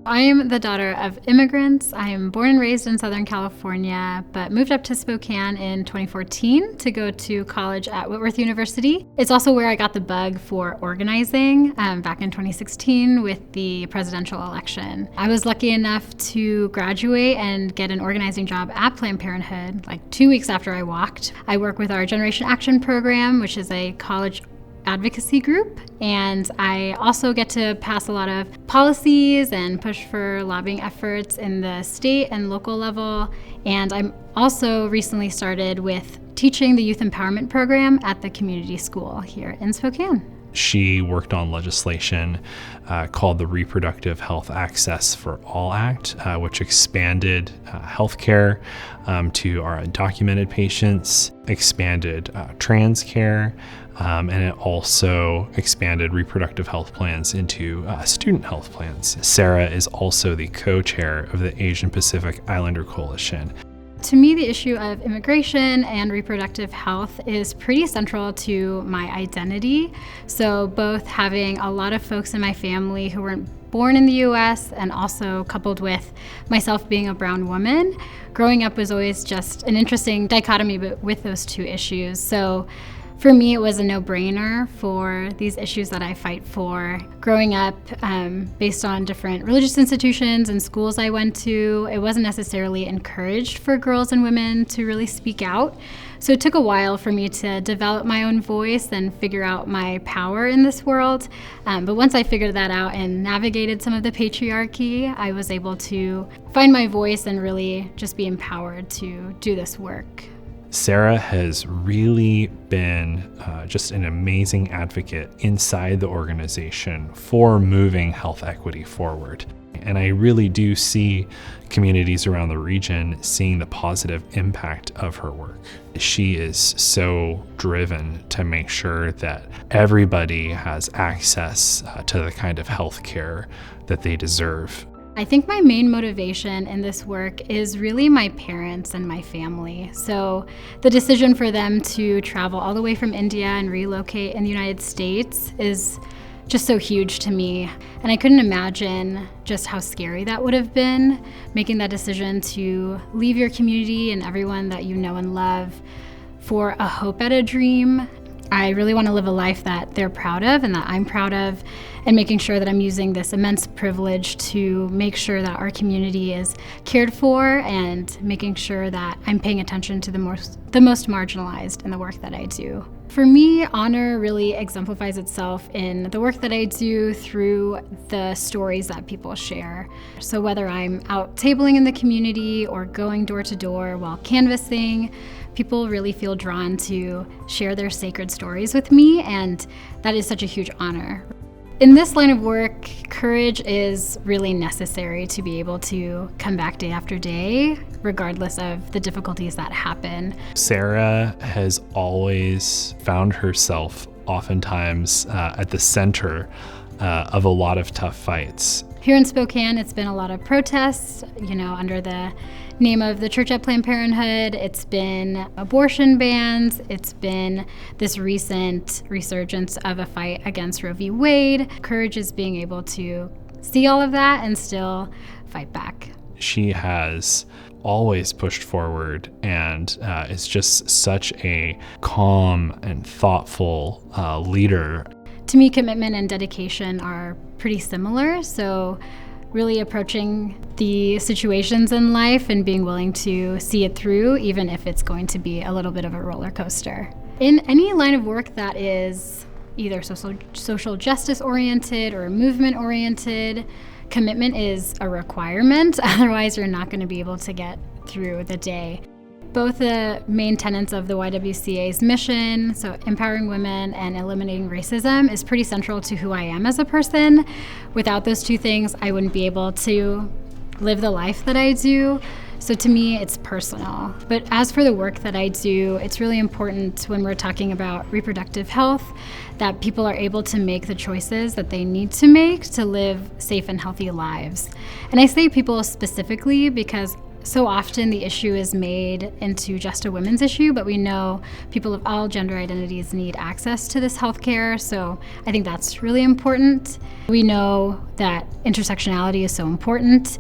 I am the daughter of immigrants. I am born and raised in Southern California, but moved up to Spokane in 2014 to go to college at Whitworth University. It's also where I got the bug for organizing back in 2016 with the presidential election. I was lucky enough to graduate and get an organizing job at Planned Parenthood like 2 weeks after I walked. I work with our Generation Action program, which is a college advocacy group, and I also get to pass a lot of policies and push for lobbying efforts in the state and local level. And I'm also recently started with teaching the youth empowerment program at the community school here in Spokane. She worked on legislation called the Reproductive Health Access for All Act, which expanded healthcare to our undocumented patients, expanded trans care, and it also expanded reproductive health plans into student health plans. Sarah is also the co-chair of the Asian Pacific Islander Coalition. To me, the issue of immigration and reproductive health is pretty central to my identity. So both having a lot of folks in my family who weren't born in the US and also coupled with myself being a brown woman, growing up was always just an interesting dichotomy with those two issues. So for me, it was a no-brainer for these issues that I fight for. Growing up, based on different religious institutions and schools I went to, it wasn't necessarily encouraged for girls and women to really speak out. So it took a while for me to develop my own voice and figure out my power in this world. But once I figured that out and navigated some of the patriarchy, I was able to find my voice and really just be empowered to do this work. Sarah has really been just an amazing advocate inside the organization for moving health equity forward. And I really do see communities around the region seeing the positive impact of her work. She is so driven to make sure that everybody has access to the kind of health care that they deserve. I think my main motivation in this work is really my parents and my family. So the decision for them to travel all the way from India and relocate in the United States is just so huge to me. And I couldn't imagine just how scary that would have been, making that decision to leave your community and everyone that you know and love for a hope at a dream. I really want to live a life that they're proud of and that I'm proud of, and making sure that I'm using this immense privilege to make sure that our community is cared for and making sure that I'm paying attention to the most marginalized in the work that I do. For me, honor really exemplifies itself in the work that I do through the stories that people share. So whether I'm out tabling in the community or going door to door while canvassing, people really feel drawn to share their sacred stories with me, and that is such a huge honor. In this line of work, courage is really necessary to be able to come back day after day, regardless of the difficulties that happen. Sarah has always found herself oftentimes at the center of a lot of tough fights. Here in Spokane, it's been a lot of protests, under the name of the Church at Planned Parenthood. It's been abortion bans. It's been this recent resurgence of a fight against Roe v. Wade. Courage is being able to see all of that and still fight back. She has always pushed forward and is just such a calm and thoughtful leader. To me, commitment and dedication are pretty similar. So really approaching the situations in life and being willing to see it through, even if it's going to be a little bit of a roller coaster. In any line of work that is either social justice oriented or movement oriented, commitment is a requirement. Otherwise, you're not going to be able to get through the day. Both the main tenets of the YWCA's mission, so empowering women and eliminating racism, is pretty central to who I am as a person. Without those two things, I wouldn't be able to live the life that I do. So to me, it's personal. But as for the work that I do, it's really important when we're talking about reproductive health that people are able to make the choices that they need to make to live safe and healthy lives. And I say people specifically because So often the issue is made into just a women's issue, but we know people of all gender identities need access to this healthcare, so I think that's really important. We know that intersectionality is so important,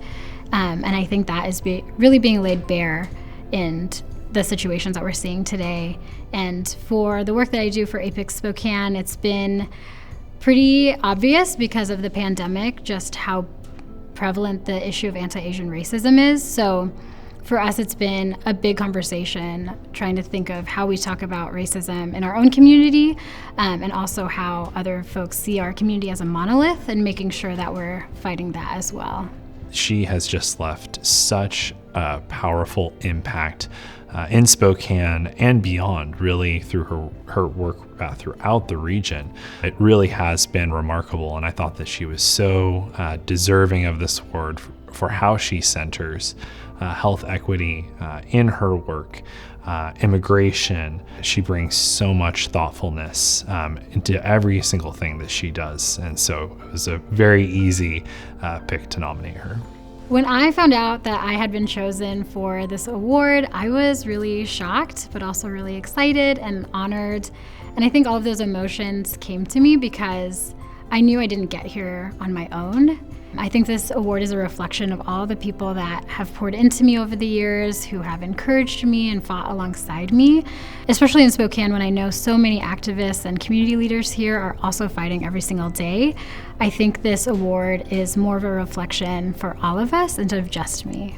and I think that is really being laid bare in the situations that we're seeing today. And for the work that I do for APIC Spokane, it's been pretty obvious because of the pandemic just how prevalent the issue of anti-Asian racism is. So for us, it's been a big conversation trying to think of how we talk about racism in our own community, and also how other folks see our community as a monolith, and making sure that we're fighting that as well. She has just left such a powerful impact in Spokane and beyond, really, through her work throughout the region. It really has been remarkable, and I thought that she was so deserving of this award for how she centers health equity in her work. Immigration, she brings so much thoughtfulness into every single thing that she does, and so it was a very easy pick to nominate her. When I found out that I had been chosen for this award, I was really shocked, but also really excited and honored. And I think all of those emotions came to me because I knew I didn't get here on my own. I think this award is a reflection of all the people that have poured into me over the years, who have encouraged me and fought alongside me, especially in Spokane when I know so many activists and community leaders here are also fighting every single day. I think this award is more of a reflection for all of us instead of just me.